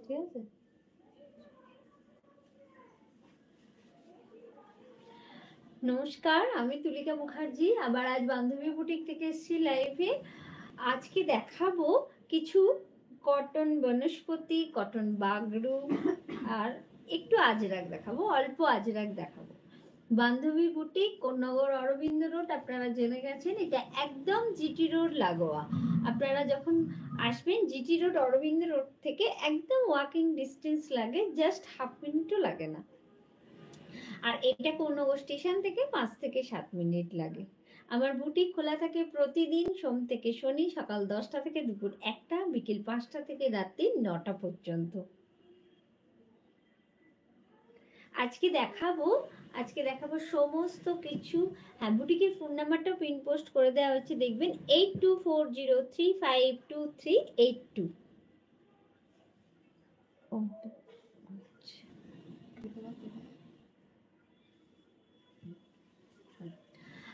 ঠিক আছে। নমস্কার, আমি তুলিকা মুখার্জি। আবার আজ বান্ধবী বুটিক থেকে এসেছি লাইভে। আজকে দেখাবো কিছু কটন বনস্পতি, কটন বাগরু আর একটু আজরাক দেখাবো, অল্প আজরাক দেখাবো। বান্ধবী বুটিক, কোন্নগর অরবিন্দ রোড, আপনারা জেনে গেছেন। এটা একদম জিটি রোড লাগোয়া। আপনারা যখন আসবেন জিটি রোড অরবিন্দ রোড থেকে একদম ওয়াকিং ডিস্টেন্স লাগে, জাস্ট হাফ মিনিটও লাগে না। আর এটা কোন্নগর স্টেশন থেকে 5 থেকে 7 মিনিট লাগে। আমার বুটিক খোলা থাকে প্রতিদিন সোম থেকে শনি, সকাল 10টা থেকে দুপুর 1টা, বিকেল 5টা থেকে রাত্রি 9টা পর্যন্ত। আজকে দেখাবো সমস্ত কিছু। হ্যাঁ, বুটিকের ফোন নাম্বারটা পিন পোস্ট করে দেওয়া হচ্ছে, দেখবেন 8240352382।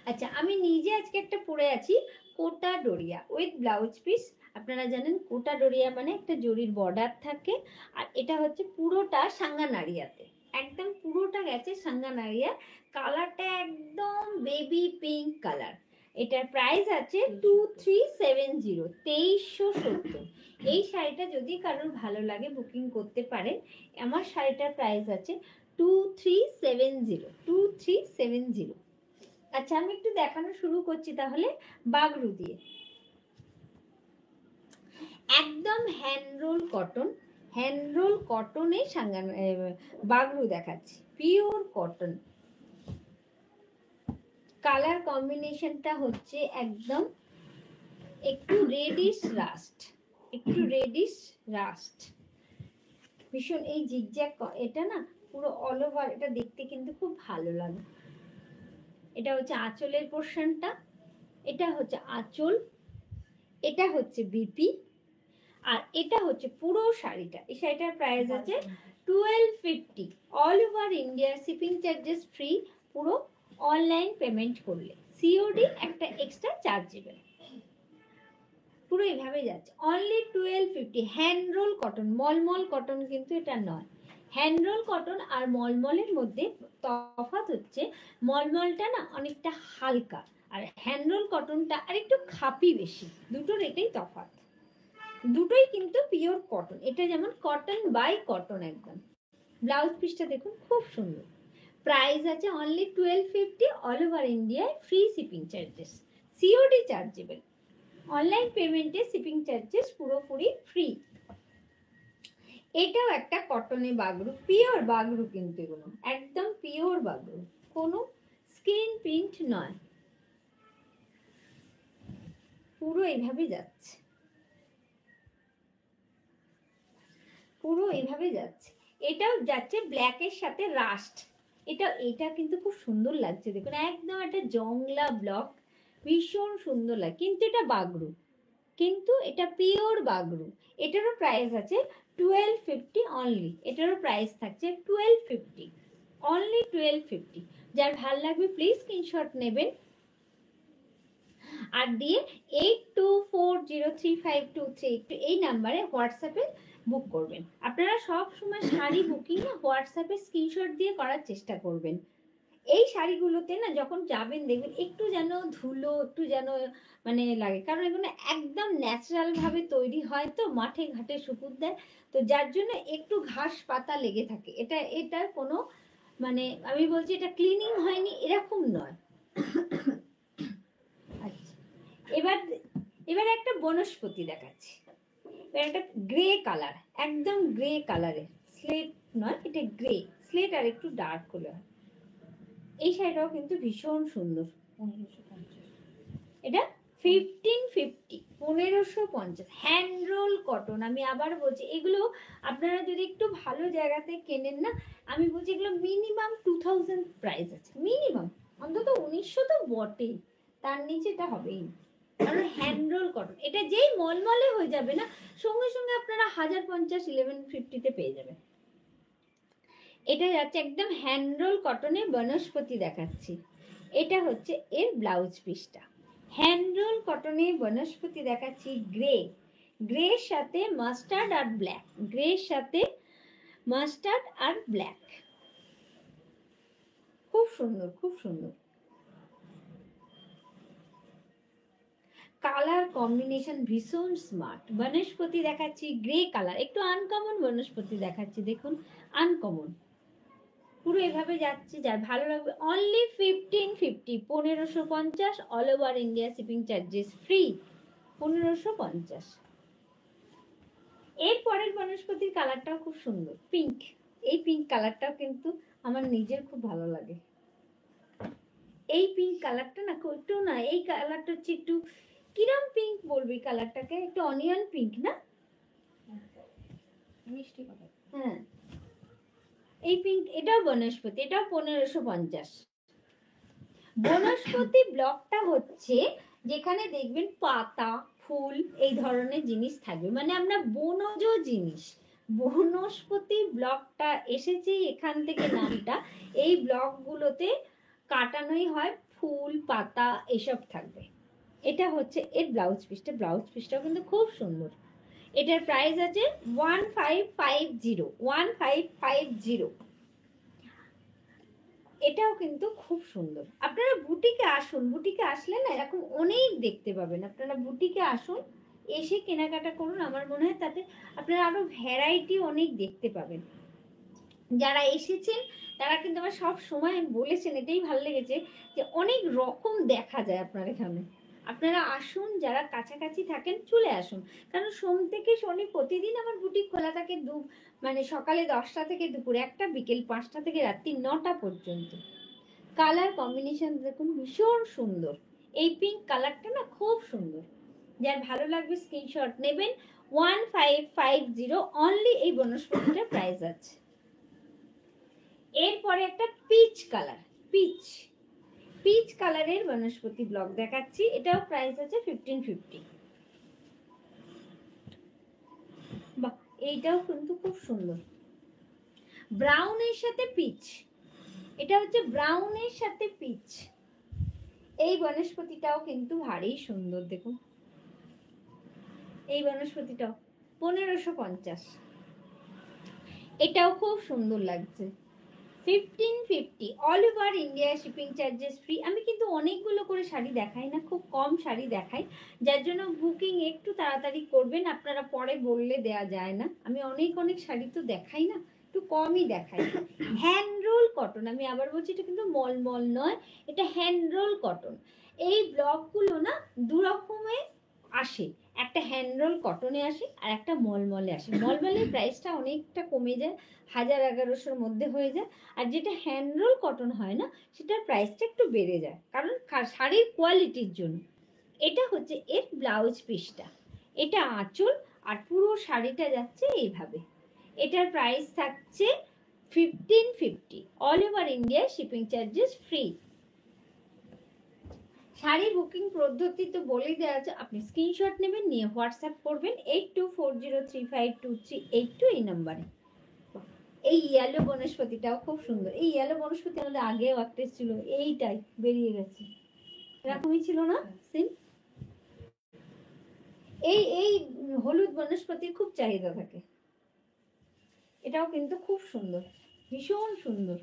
আচ্ছা, আমি নিজে আজকে একটা পরে আছি কোটা ডোরিয়া উইথ ব্লাউজ পিস। আপনারা জানেন কোটা ডোরিয়া মানে একটা জরির বর্ডার থাকে, আর এটা হচ্ছে পুরোটা সাঙ্গা নাড়িয়াতে, একদম পুরোটা গেছে সাঙ্গা নাড়িয়া। কালারটা একদম বেবি পিঙ্ক কালার। এটার প্রাইস আছে 2370, 2370। এই শাড়িটা যদি কারোর ভালো লাগে বুকিং করতে পারেন। আমার শাড়িটার প্রাইস আছে 2370। আচ্ছা, আমি একটু দেখানো শুরু করছি তাহলে বাগরু দিয়ে। একদম হ্যান্ড রোল কটনে বাগরু দেখাচ্ছি, পিওর কটন। কালার কম্বিনেশনটা হচ্ছে একদম একটু রেডিশ রাস্ট, ভীষণ এই জিগজ্যাগ। এটা না পুরো অল ওভার, এটা দেখতে কিন্তু খুব ভালো লাগে। এটা হচ্ছে আঁচলের পোর্শনটা, এটা হচ্ছে আঁচল, এটা হচ্ছে বিপি, আর এটা হচ্ছে পুরো শাড়িটা। এই শাড়িটার প্রাইস আছে 1250। All over India shipping charges free, পুরো অনলাইন পেমেন্ট করলে। সিওডি একটা এক্সট্রা চার্জেবল। পুরো এইভাবে যাচ্ছে, only 1250। Hand roll cotton, mulmul cotton কিন্তু এটা নয়। হ্যান্ড রোল কটন আর মলমলের মধ্যে তফাৎ হচ্ছে, মলমলটা না অনেকটা হালকা, আর হ্যান্ড রোল কটনটা আর একটু খাপি বেশি। দুটোর এটাই তফাৎ, দুটোই কিন্তু পিওর কটন। এটা যেমন কটন বাই কটন একদম। ব্লাউজ পিসটা দেখুন, খুব সুন্দর। প্রাইস আছে অনলি 1250। অল ওভার ইন্ডিয়ায় free shipping charges, COD chargeable. Online পেমেন্টে শিপিং চার্জেস পুরোপুরি ফ্রি। এটাও একটা কটনে বাগরু, পিওর বাগরু কিন্তু এগুলো একদম পিওর বাগরু, কোনো স্ক্রিন প্রিন্ট নয়। পুরো এইভাবে যাচ্ছে, এটাও যাচ্ছে ব্ল্যাকের সাথে রাস্ট। এটা কিন্তু খুব সুন্দর লাগছে, দেখুন একদম একটা জংলা ব্লক, ভীষণ সুন্দর লাগে। কিন্তু এটা বাগরু, কিন্তু এটা পিওর বাগরু। এটারও প্রাইস আছে 1250 অনলি। এটারও প্রাইস থাকছে 1250, অনলি 1250। যার ভাল লাগবে প্লিজ স্ক্রিনশট নেবেন আর দিয়ে 82403523 এই নাম্বারে হোয়াটসঅ্যাপে বুক করবেন। আপনারা সব সময় শাড়ি বুকিং না হোয়াটসঅ্যাপে স্ক্রিনশট দিয়ে করার চেষ্টা করবেন। এই শাড়িগুলোতে না যখন যাবেন দেখবেন একটু যেন ধুলো, একটু যেন মানে লাগে, কারণ এগুলো একদম ন্যাচারাল ভাবে তৈরি হয়, তো মাঠে ঘাটে সুপুর দেয়, তো যার জন্য একটু ঘাস পাতা লেগে থাকে। এটার কোনো মানে আমি বলছি এটা ক্লিনিং হয়নি এরকম নয়। আচ্ছা, এবার একটা বনস্পতি দেখাচ্ছি। একটা গ্রে কালার, একদম গ্রে কালারের, স্লেট নয়, এটা গ্রে স্লেট আর একটু ডার্ক হলে হয়। এই শাড়িটাও কিন্তু ভীষণ সুন্দর। এটা 1550, 1550 হ্যান্ড রোল কটন। আমি আবার বলছি, এগুলো আপনারা যদি একটু ভালো জায়গাতে কেনেন না, আমি বলছি এগুলো মিনিমাম 2000 প্রাইস আছে, মিনিমাম অন্তত 1900 তো বটেই, তার নিচে এটা হবেই। কারণ হ্যান্ড রোল কটন, এটা যেই মলমলে হয়ে যাবে না, সঙ্গে সঙ্গে আপনারা 1050 1150-তে পেয়ে যাবেন। এটা যাচ্ছে একদম হ্যান্ড রোল কটনে বনস্পতি দেখাচ্ছি। এটা হচ্ছে এর ব্লাউজ পিসটা। হ্যান্ড রোল কটনে বনস্পতি দেখাচ্ছি, গ্রে, গ্রের সাথে মাস্টার্ড আর ব্ল্যাক, গ্রের সাথে মাস্টার্ড আর ব্ল্যাক, খুব সুন্দর, খুব সুন্দর কালার কম্বিনেশন, ভীষণ স্মার্ট। বনস্পতি দেখাচ্ছি গ্রে কালার, একটু আনকমন বনস্পতি দেখাচ্ছি, দেখুন আনকমন, পুরো এভাবে যাচ্ছে, যার ভালো লাগবে only 1550, 1550, all over India shipping charges free, 1550। এর পরের বনস্পতির কালারটাও খুব সুন্দর, পিঙ্ক। এই পিঙ্ক কালারটাও কিন্তু আমার নিজের খুব ভালো লাগে। এই পিঙ্ক কালারটা না একটু না, এই কালারটা হচ্ছে একটু কিরম পিঙ্ক বলবি কালারটাকে, একটু অনিয়ন পিঙ্ক না, মিষ্টি কালার। হ্যাঁ এই পিঙ্ক, এটাও বনস্পতি, এটাও 1550। বনস্পতি ব্লকটা হচ্ছে যেখানে দেখবেন পাতা ফুল এই ধরনের জিনিস থাকবে, মানে আমরা বনজ জিনিস। বনস্পতি ব্লকটা এসেছে এখান থেকে নামটা, এই ব্লকগুলোতে কাটানোই হয় ফুল পাতা এসব থাকবে। এটা হচ্ছে এর ব্লাউজ পিসটা, ব্লাউজ পিসটাও কিন্তু খুব সুন্দর। এটার প্রাইস আছে 1550, 1550। এটাও কিন্তু খুব সুন্দর। আপনারা বুটিকে আসুন, বুটিকে আসলে না এরকম অনেক দেখতে পাবেন, আপনারা বুটিকে আসুন, এসে কেনাকাটা করুন, আমার মনে হয় তাতে আপনারা আরো ভ্যারাইটি অনেক দেখতে পাবেন। যারা এসেছেন তারা কিন্তু আমার সব সময় বলেছেন, এটাই ভালো লেগেছে যে অনেক রকম দেখা যায় আপনার এখানে। আপনারা আসুন, যারা কাছাকাছি থাকেন চলে আসুন, কারণ সোম থেকে শনি প্রতিদিন আমার বুটিক খোলা থাকে, মানে সকালে 10টা থেকে দুপুর 1টা, বিকেল 5টা থেকে রাত্রি 9টা পর্যন্ত। কালার কম্বিনেশন দেখুন ভীষণ সুন্দর, এই পিঙ্ক কালারটা না খুব সুন্দর, যার ভালো লাগবে স্ক্রিনশট নেবেন। 1550 অনলি এই বনস্পতিটার প্রাইস আছে। এরপরে একটা পিচ কালার, পিচ কালারের বনস্পতি ব্লক দেখাচ্ছি, এটাও প্রাইস আছে 1550। বাহ, এইটাও কিন্তু খুব সুন্দর, ব্রাউনের সাথে পিচ, এটা হচ্ছে ব্রাউনের সাথে পিচ। এই বনস্পতিটাও কিন্তু ভারী সুন্দর, দেখুন এই বনস্পতিটাও 1550। এটাও খুব সুন্দর লাগছে, 1550, all over India shipping charges free. আমি কিন্তু অনেকগুলো করে শাড়ি দেখাই না, খুব কম শাড়ি দেখাই, যার জন্য বুকিং একটু তাড়াতাড়ি করবেন, আপনারা পরে বললে দেয়া যায় না। আমি অনেক শাড়ি তো দেখাই না, একটু কমই দেখাই। হ্যান্ড রোল কটন, আমি আবার বলছি এটা কিন্তু মলমল নয়, এটা হ্যান্ড রোল কটন। এই ব্লকগুলো না দু রকমের আসে, একটা হ্যান্ড রোল কটনে আসে আর একটা মলমলে আসে। মলমলের প্রাইসটা অনেকটা কমে যায়, 1000-1100-র মধ্যে হয়ে যায়, আর যেটা হ্যান্ড রোল কটন হয় না সেটার প্রাইসটা একটু বেড়ে যায়, কারণ শাড়ির কোয়ালিটির জন্য। এটা হচ্ছে এর ব্লাউজ পিসটা, এটা আঁচল, আর পুরো শাড়িটা যাচ্ছে এইভাবে। এটার প্রাইস থাকছে 1550, all over India shipping charges free. Sari booking পদ্ধতি তো বলেই দেওয়া আছে, আপনি স্ক্রিনশট নেবেন, নিয়ে হোয়াটসঅ্যাপ করবেন 8240352382 এই নাম্বারে। এই ইয়েলো বনস্পতিটাও খুব সুন্দর, এই ইয়েলো বনস্পতি আমাদের আগেও একটা ছিল, এইটাই বেরিয়ে গেছে, এরকমই ছিল না সিম। এই হলুদ বনস্পতির খুব চাহিদা থাকে, এটাও কিন্তু খুব সুন্দর, ভীষণ সুন্দর,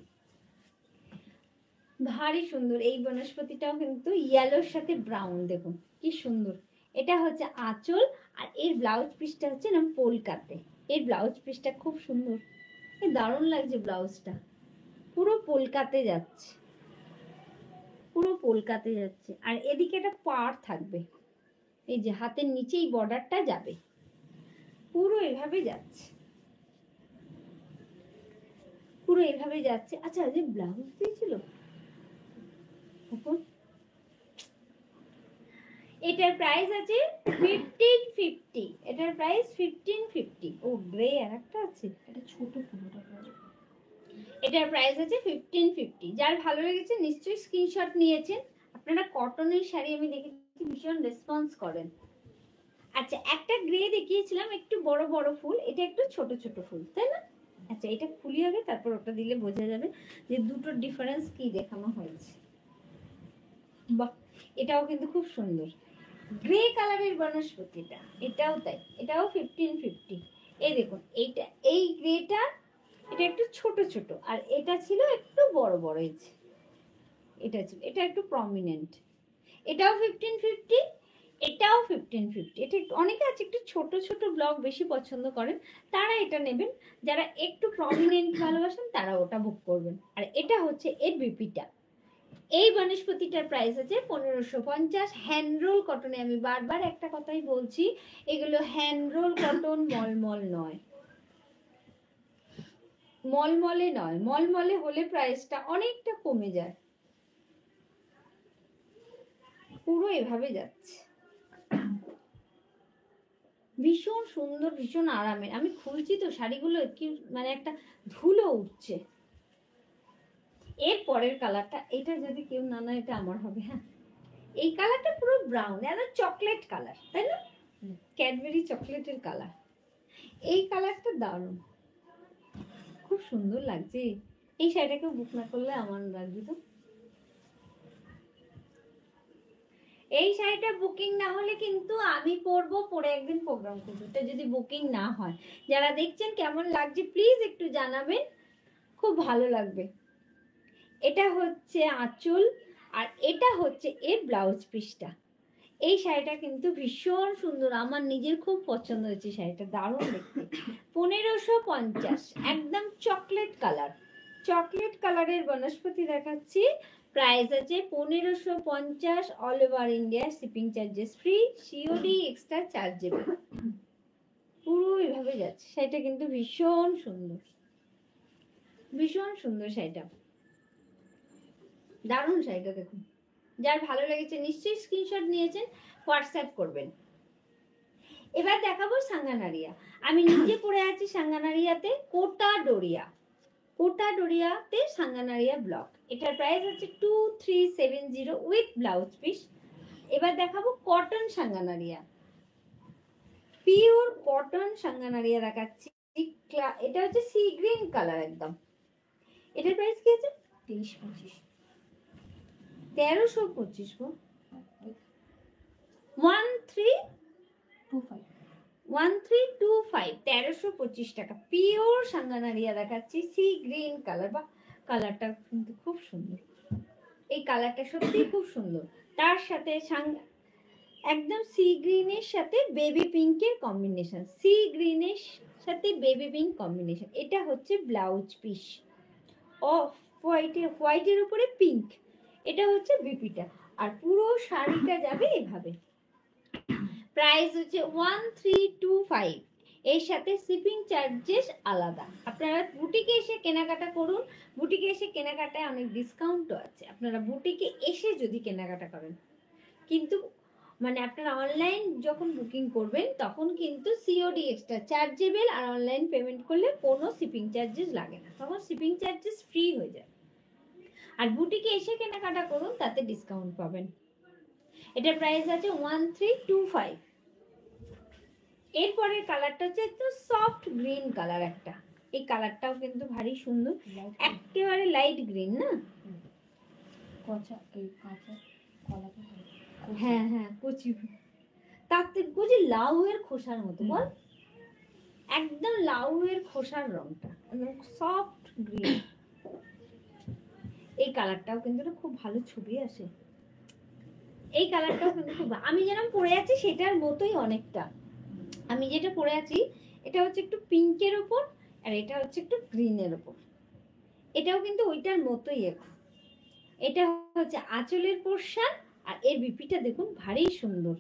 ভারী সুন্দর। এই বনস্পতিটাও কিন্তু ইয়েলোর সাথে ব্রাউন, দেখুন কি সুন্দর। এটা হচ্ছে আঁচল, আর এর ব্লাউজ পিসটা হচ্ছে না পোলকাতে, এর ব্লাউজ পিসটা খুব সুন্দর, দারুণ লাগছে ব্লাউজটা, পুরো পোলকাতে যাচ্ছে, পুরো পোলকাতে যাচ্ছে। আর এদিকে একটা পাড় থাকবে, এই যে হাতের নিচেই বর্ডারটা যাবে, পুরো এভাবে যাচ্ছে, পুরো এভাবে যাচ্ছে। আচ্ছা, যে ব্লাউজ দিয়েছিল এটার প্রাইস আছে 1550, এটার প্রাইস 1550। ও গ্রে আর একটা আছে, এটা ছোট পুরোটা, এটার প্রাইস আছে 1550। যার ভালো লেগেছে নিশ্চয়ই স্ক্রিনশট নিয়েছেন। আপনারা কটনের শাড়ি আমি দেখেছি ভীষণ রেসপন্স করেন। আচ্ছা, একটা গ্রে দেখিয়েছিলাম একটু বড় বড় ফুল, এটা একটু ছোট ছোট ফুল, তাই না? আচ্ছা, এটা খুলি আগে, তারপর ওটা দিলে বোঝা যাবে যে দুটোর ডিফারেন্স কি দেখানো হয়েছে। বাহ, এটাও কিন্তু খুব সুন্দর, গ্রে কালারের বনস্পতিটা, এটাও তাই, এটাও 1550। এই দেখুন এইটা, এই গ্রেটা এটা একটু ছোট ছোট, আর এটা ছিল একটু বড় বড়। এটা ছিল, এটা একটু প্রমিনেন্ট। এটাও 1550, এটাও 1550। এটা একটু, অনেকে আছে একটু ছোট ছোট ব্লক বেশি পছন্দ করেন, তারা এটা নেবেন। যারা একটু প্রমিনেন্ট ভালোবাসেন তারা ওটা বুক করবেন। আর এটা হচ্ছে এর বিপিটা। এই বনস্পতিটার প্রাইস আছে 1550। হ্যান্ডরোল কটনে, আমি বারবার একটা কথাই বলছি, এগুলো হ্যান্ডরোল কটন, মলমল নয়, মলমলে নয়। মলমলে হলে প্রাইসটা অনেকটা কমে যায়। পুরো এভাবে যাচ্ছে, ভীষণ সুন্দর, ভীষণ আরামের। আমি খুলছি তো শাড়িগুলো, কি মানে একটা ধুলো উঠছে। এর পরের কালারটা, এটা যদি কেউ না নেয় এটা আমার হবে। হ্যাঁ, এই কালারটা পুরো ব্রাউন, একদম চকলেট কালার, তাই না? ক্যাডবেরি চকলেটের কালার। এই কালারটা দারুণ, খুব সুন্দর লাগছে। এই শাড়িটাকে বুক না করলে আমার লাগবে তো। এই শাড়িটা বুকিং না হলে কিন্তু আমি পরবো, পরে একদিন প্রোগ্রাম করবো। এটা যদি বুকিং না হয়, যারা দেখছেন কেমন লাগছে প্লিজ একটু জানাবেন, খুব ভালো লাগবে। এটা হচ্ছে আঁচল, আর এটা হচ্ছে এর ব্লাউজ পিসটা। এই শাড়িটা কিন্তু ভীষণ সুন্দর, আমার নিজের খুব পছন্দ হয়েছে শাড়িটা, দারুণ দেখতে। 1550, একদম চকলেট কালার। চকলেট কালারের বনস্পতি দেখাচ্ছি। প্রাইস আছে 1550, all over India, shipping charges free, COD extra chargeable. পুরো এভাবে যাচ্ছে শাড়িটা, কিন্তু ভীষণ সুন্দর, ভীষণ সুন্দর শাড়িটা, দারুণ শাড়িটা দেখুন। যার ভালো লেগেছে নিশ্চয়ই স্ক্রিনশট নিয়েছেন, হোয়াটসঅ্যাপ করবেন। এবার দেখাবো সাঙ্গানারিয়া। আমি নিজে পরে আছি সাঙ্গানারিয়াতে, কোটা ডোরিয়া, কোটা ডোরিয়াতে সাঙ্গানারিয়া ব্লক। এটার প্রাইস হচ্ছে 2370 উইথ ব্লাউজ পিস। এবার দেখাবো কটন সাঙ্গানারিয়া, পিওর কটন সাঙ্গানারিয়া দেখাচ্ছি। এটা হচ্ছে সি গ্রিন কালার একদম। এটার প্রাইস কি আছে? 1325। 1325 টাকা। পিওর সাঙ্গানারিয়া দেখাচ্ছি, সি গ্রিন কালার। বা কালারটা কিন্তু খুব সুন্দর, এই কালারটা সত্যি খুব সুন্দর। তার সাথে একদম সি গ্রিনের সাথে বেবি পিঙ্কের কম্বিনেশন, সি গ্রিনের সাথে বেবি পিঙ্ক কম্বিনেশন। এটা হচ্ছে ব্লাউজ পিস, অফ হোয়াইটের উপরে পিঙ্ক। এটা হচ্ছে বিপিটা, আর পুরো শাড়িটা যাবে এভাবে। প্রাইস হচ্ছে 1325। এর সাথে শিপিং চার্জেস আলাদা। আপনারা বুটিকে এসে কেনাকাটা করুন, বুটিকে এসে কেনাকাটায় অনেক ডিসকাউন্টও আছে। আপনারা বুটিকে এসে যদি কেনাকাটা করেন, কিন্তু মানে আপনারা অনলাইন যখন বুকিং করবেন তখন কিন্তু সিওডি এক্সট্রা চার্জেবল, আর অনলাইন পেমেন্ট করলে কোনো শিপিং চার্জেস লাগে না, তখন শিপিং চার্জেস ফ্রি হয়ে যায়। আর বুটিকে এসে কেনাকাটা করুন, তাতে ডিসকাউন্ট পাবেন। এটার প্রাইস আছে 1325। এরপরের কালারটা হচ্ছে একটু সফট গ্রিন কালার একটা। এই কালারটাও কিন্তু ভারী সুন্দর, একেবারে লাইট গ্রিন না? হ্যাঁ হ্যাঁ, কচি, তাতে কচি লাউ এর খোসার মতো, বল, একদম লাউ এর খোসার রংটা, একদম সফট গ্রিন। এই কালারটাও কিন্তু খুব ভালো ছবি আসে। এই কালারটাও কিন্তু খুব, আমি যেরকম পরে আছি সেটার মতোই অনেকটা। আমি যেটা পরে আছি এটা হচ্ছে একটু পিঙ্কের ওপর, আর এটা হচ্ছে একটু গ্রিনের ওপর। এটাও কিন্তু ওইটার মতোই। এখন এটা হচ্ছে আঁচলের পোরশন, আর এর বিপিটা দেখুন ভারী সুন্দর,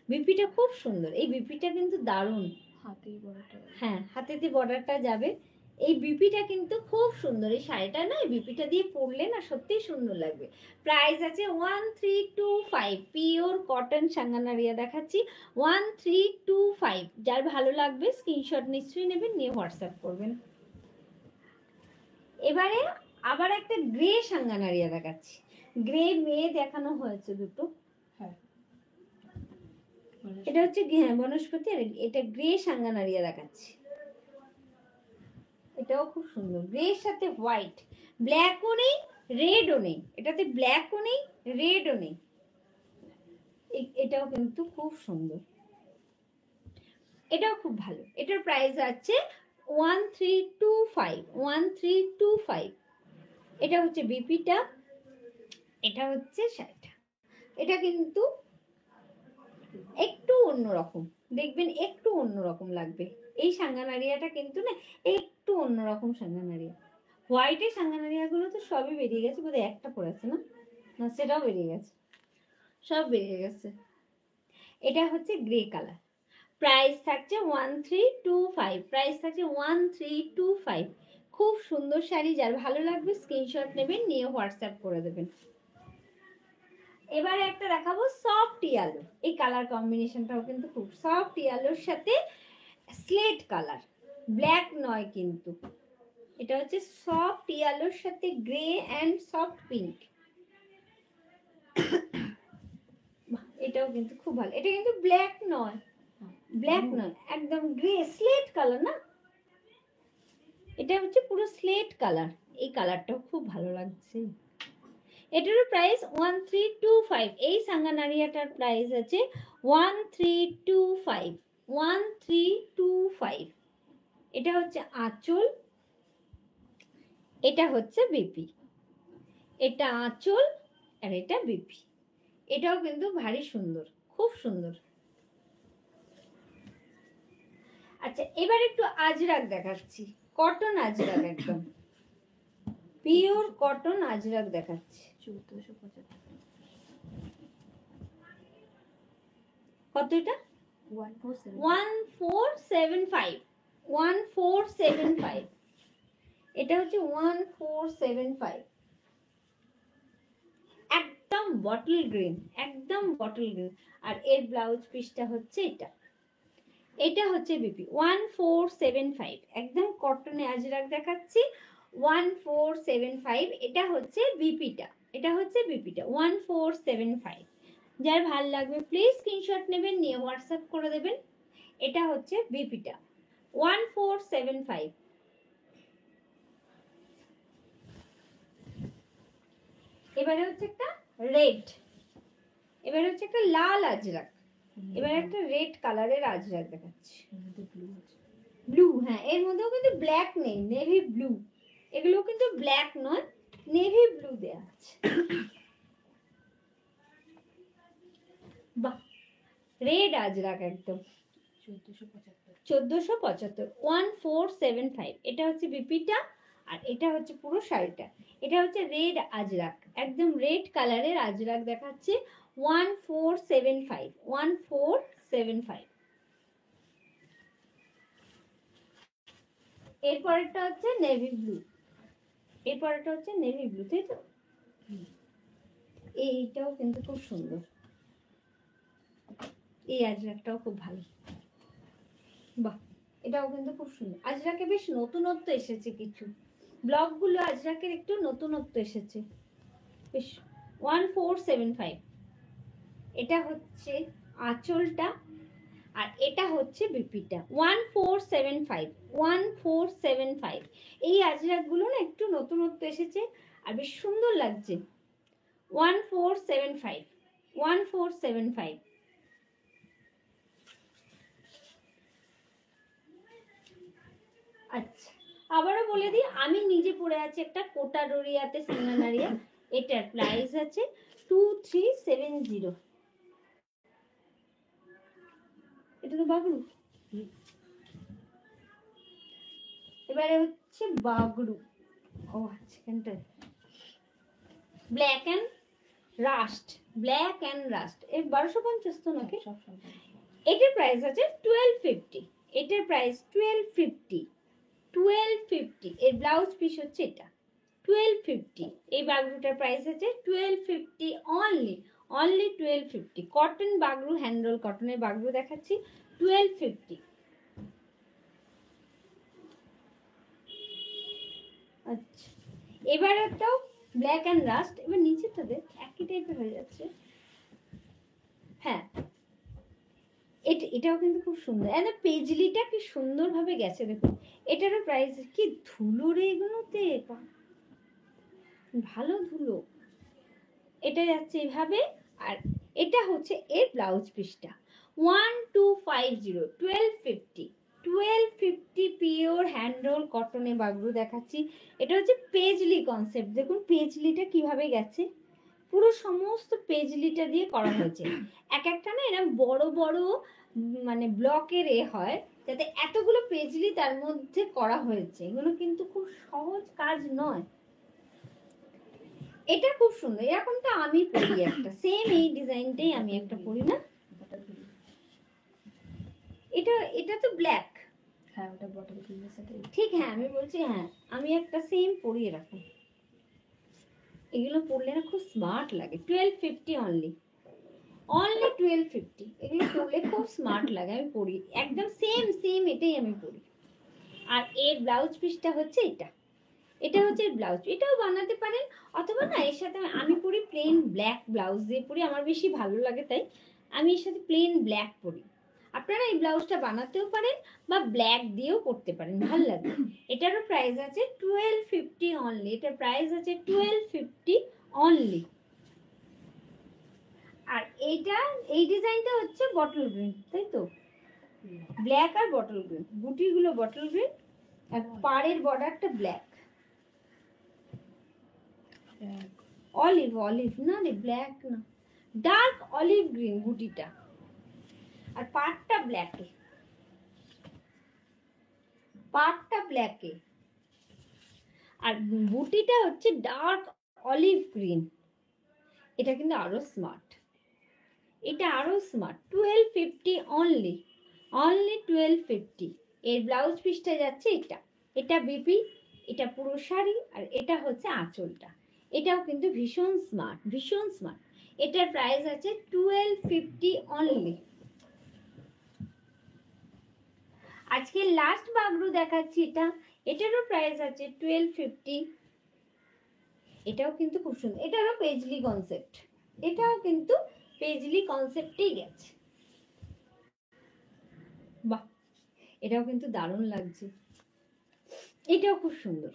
বিপিটা খুব সুন্দর। এই বিপিটা কিন্তু দারুণ, হ্যাঁ হাতেতে বর্ডারটা যাবে। এই বিপিটা কিন্তু খুব সুন্দর। এই শাড়িটা না বিপিটা দিয়ে পরলে না সত্যিই সুন্দর লাগবে। প্রাইস আছে 1325। পিওর কটন সাঙ্গানারিয়া দেখাচ্ছি, 1325। যার ভালো লাগবে স্ক্রিনশট নিশ্চয়ই নেবেন, নিয়ে হোয়াটসঅ্যাপ করবেন। এবারে আবার একটা গ্রে সাঙ্গানারিয়া দেখাচ্ছি। গ্রে মেয়ে দেখানো হয়েছে দুটো, এটা হচ্ছে বনস্পতি, আর এটা গ্রে সাঙ্গানারিয়া দেখাচ্ছি। এটাও খুব সুন্দর, গ্রের সাথে হোয়াইট, ব্ল্যাকও নেই রেডও নেই, এটাতে ব্ল্যাকও নেই রেডও নেই। এটাও কিন্তু খুব সুন্দর, এটাও খুব ভালো। এটার প্রাইস আছে 1325, 1325। এটা হচ্ছে বিপিটা, এটা হচ্ছে শাড়িটা। এটা কিন্তু একটু অন্যরকম, দেখবেন একটু অন্যরকম লাগবে। এই সাঙ্গানারিয়াটা কিন্তু না একটু অন্যরকম সাঙ্গানারিয়া। হোয়াইটের সাঙ্গানারিয়াগুলো তো সবই বেরিয়ে গেছে, বোধহয় একটা পড়েছে না, না সেটাও বেরিয়ে গেছে, সব বেরিয়ে গেছে। এটা হচ্ছে গ্রে কালার, প্রাইস থাকছে 1325, প্রাইস থাকছে 1325। খুব সুন্দর শাড়ি, যার ভালো লাগবে স্ক্রিনশট নেবেন, নিয়ে হোয়াটসঅ্যাপ করে দেবেন। এবারে একটা দেখাবো সফট ইয়েলো, এই কালার কম্বিনেশনটাও কিন্তু খুব সফট ইয়েলোর সাথে স্লেট কালার, ব্ল্যাক নয় কিন্তু, এটা হচ্ছে সফট ইয়েলোর সাথে গ্রে অ্যান্ড সফট পিঙ্ক। এটাও কিন্তু খুব ভালো, এটা কিন্তু ব্ল্যাক নয়, ব্ল্যাক নয়, একদম গ্রে স্লেট কালার না, এটা হচ্ছে পুরো স্লেট কালার। এই কালারটাও খুব ভালো লাগছে। এটারও প্রাইস 1325। এই সাঙ্গানারিয়াটার প্রাইস আছে 1325, 1325। এটা হচ্ছে আঁচল, এটা হচ্ছে বিপি, এটা আঁচল আর এটা বিপি। এটাও কিন্তু ভারী সুন্দর, খুব সুন্দর। আচ্ছা, এবার একটু আজরাক দেখাচ্ছি, কটন আজরাক, একদম পিওর কটন আজরাক দেখাচ্ছি। 1475। কত এটা? 1475, 1475। এটা হচ্ছে 1475, একদম বটল গ্রিন, একদম বটল গ্রিন। আর এর ব্লাউজ পিসটা হচ্ছে এটা, এটা হচ্ছে বিপি 1475, একদম কটনে আজরাক দেখাচ্ছি 1475। এটা হচ্ছে বিপিটা, এটা হচ্ছে বিপিটা 1475। যার ভাল লাগবে প্লিজ স্ক্রিনশট নেবেন, নিয়ে হোয়াটসঅ্যাপ করে দেবেন। এটা হচ্ছে বিপিটা 1475। এবারে হচ্ছে একটা রেড, এবারে হচ্ছে একটা লাল আজরাক, এবারে একটা রেড কালারের আজরাক দেখাচ্ছি। ব্লু, হ্যাঁ এর মধ্যেও কিন্তু ব্ল্যাক নেই, নেভি ব্লু। এগুলো কিন্তু ব্ল্যাক নয়, নেভি ব্লু দেয়া আছে। বাহ, রেড আজরাক একদম 1475, 1475। এটা হচ্ছে বিপিটা আর এটা হচ্ছে পুরো শাড়িটা। এটা হচ্ছে রেড আজরাক, একদম রেড কালারের আজরাক দেখাচ্ছে 1475, 1475। এরপরেরটা হচ্ছে নেভি ব্লু, এরপরেরটা হচ্ছে নেভি ব্লু, তাই তো? এইটাও কিন্তু খুব সুন্দর, এই আজরাকটাও খুব ভালো। বাহ, এটাও কিন্তু খুব সুন্দর। আজরাকে বেশ নতুনত্ব এসেছে, কিছু ব্লগগুলো আজরাকের একটু নতুনত্ব এসেছে বেশ। 1475। এটা হচ্ছে আঁচলটা আর এটা হচ্ছে বিপিটা 1475, 1475। এই আজরাকগুলো না একটু নতুনত্ব এসেছে আর বেশ সুন্দর লাগছে। 1475, 1475। আচ্ছা, আবারও বলে দিই, আমি নিজে পরে আছি একটা কোটা ডোরিয়াতে সাঙ্গানারিয়া, এটার প্রাইস আছে 2370। এটা তো বাগড়ু। এবারে হচ্ছে বাগড়ু, ও আচ্ছা, এখানটা black and rust, black and rust. এর 1250 তো নাকি? এটার প্রাইস আছে 1250, এটার প্রাইস 1250, 1250। এর ব্লাউজ পিস হচ্ছে এটা 1250। এই বাগরুটার প্রাইস আছে 1250 only, only 1250। Cotton Bagru, hand roll কটনের বাগরু দেখাচ্ছি 1250। আচ্ছা, এবার একটাও ব্ল্যাক অ্যান্ড রাস্ট। এবার নিচেরটাতে একই টাইপের হয়ে যাচ্ছে, হ্যাঁ এটাও কিন্তু খুব সুন্দর। একদম পেজলিটা কি সুন্দর ভাবে গেছে দেখুন। এটারও প্রাইস কি ধুলো রে এগুলোতে, ভালো ধুলো। এটা যাচ্ছে এভাবে আর এটা হচ্ছে এর ব্লাউজ পিসটা। 1250, 1250, 1250 পিওর হ্যান্ড রোল কটনে বাগরু দেখাচ্ছি। এটা হচ্ছে পেজলি কনসেপ্ট। দেখুন পেজলিটা কিভাবে গেছে, পুরো সমস্ত পেজলিটা দিয়ে করা হয়েছে। এক একটা না এরকম বড় বড় মানে ব্লকের হয়, যাতে এতগুলো পেজলি তার মধ্যে করা হয়েছে। এগুলো কিন্তু খুব সহজ কাজ নয়। এটা খুব সুন্দর, এরকমটা আমি পরি একটা, সেম এই ডিজাইনটাই আমি একটা পরি না। এটা এটা তো ব্ল্যাক। হ্যাঁ ওটা বটল গ্রিনের সাথে ঠিক, হ্যাঁ আমি বলছি, হ্যাঁ আমি একটা সেম পরি এরকম। এগুলো পরলে না খুব স্মার্ট লাগে। 1250 অনলি, অনলি 1250। এগুলো পরলে খুব স্মার্ট লাগে, আমি পরি একদম সেম সেম এটাই আমি পরি। আর এর ব্লাউজ পিসটা হচ্ছে এটা, এটা হচ্ছে ব্লাউজ। এটাও বানাতে পারেন, অথবা না এর সাথে আমি পরি প্লেন ব্ল্যাক ব্লাউজ দিয়ে পরি, আমার বেশি ভালো লাগে, তাই আমি এর সাথে প্লেন ব্ল্যাক পরি। আপনারা এই ব্লাউজটা বানাতেও পারেন বা ব্ল্যাক দিয়েও করতে পারেন, ভালো লাগে। এটারও প্রাইস আছে 1250 অনলি। এটার প্রাইস আছে 1250 অনলি। আর এইটা, এই ডিজাইনটা হচ্ছে বটল গ্রিন, তাই তো? ব্ল্যাক আর বটল গ্রিন, বুটিগুলো বটল গ্রিন আর পাড়ের বর্ডারটা ব্ল্যাক। অলিভ, অলিভ না রে, ব্ল্যাক না, ডার্ক অলিভ গ্রিন বুটিটা, আর পাড়টা ব্ল্যাকে, পাড়টা ব্ল্যাকে, আর বুটিটা হচ্ছে ডার্ক অলিভ গ্রিন। এটা কিন্তু আরো স্মার্ট, এটা আরো স্মার্ট। 1250 only, only 1250। এর ব্লাউজ পিসটা যাচ্ছে এটা, এটা বিপি, এটা পুরো শাড়ি, আর এটা হচ্ছে আঁচলটা। এটাও কিন্তু ভীষণ স্মার্ট, ভীষণ স্মার্ট। এটার প্রাইস আছে 1250 অনলি। আজকে লাস্ট বাগরু দেখাচ্ছি এটা, এটারও প্রাইস আছে 1250। এটাও কিন্তু খুব সুন্দর, এটারও পেজলি কনসেপ্ট, এটাও কিন্তু পেজলি কনসেপ্টেই গেছে। বাহ, এটাও কিন্তু দারুণ লাগছে, এটাও খুব সুন্দর।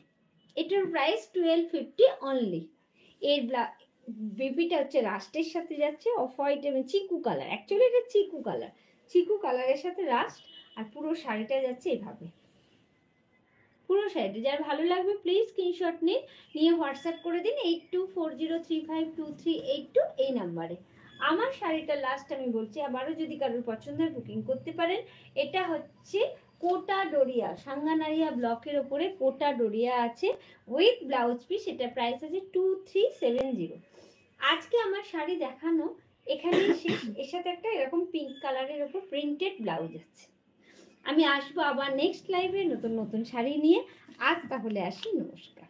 এটার প্রাইস 1250 অনলি। এর বেবিটা হচ্ছে রাস্টের সাথে যাচ্ছে, অফ হোয়াইট এবং চিকু কালার, অ্যাকচুয়ালি এটা চিকু কালার, চিকু কালারের সাথে রাস্ট, আর পুরো শাড়িটা যাচ্ছে এভাবে। পুরো শাড়িটা যার ভালো লাগবে প্লিজ স্ক্রিনশট নিন, নিয়ে হোয়াটসঅ্যাপ করে দিন 8240352382 এই নাম্বারে। আমার শাড়িটা লাস্ট আমি বলছি, আবারও যদি কারোর পছন্দের বুকিং করতে পারেন। এটা হচ্ছে কোটা ডোরিয়া, সাঙ্গানারিয়া ব্লকের ওপরে কোটা ডোরিয়া আছে উইথ ব্লাউজ পিস। এটা প্রাইস আছে 2370। আজকে আমার শাড়ি দেখানো এখানে শেষ। এর সাথে একটা এরকম পিঙ্ক কালারের ওপর প্রিন্টেড ব্লাউজ আছে। আমি আসবো আবার নেক্সট লাইভে নতুন নতুন শাড়ি নিয়ে। আজ তাহলে আসি, নমস্কার।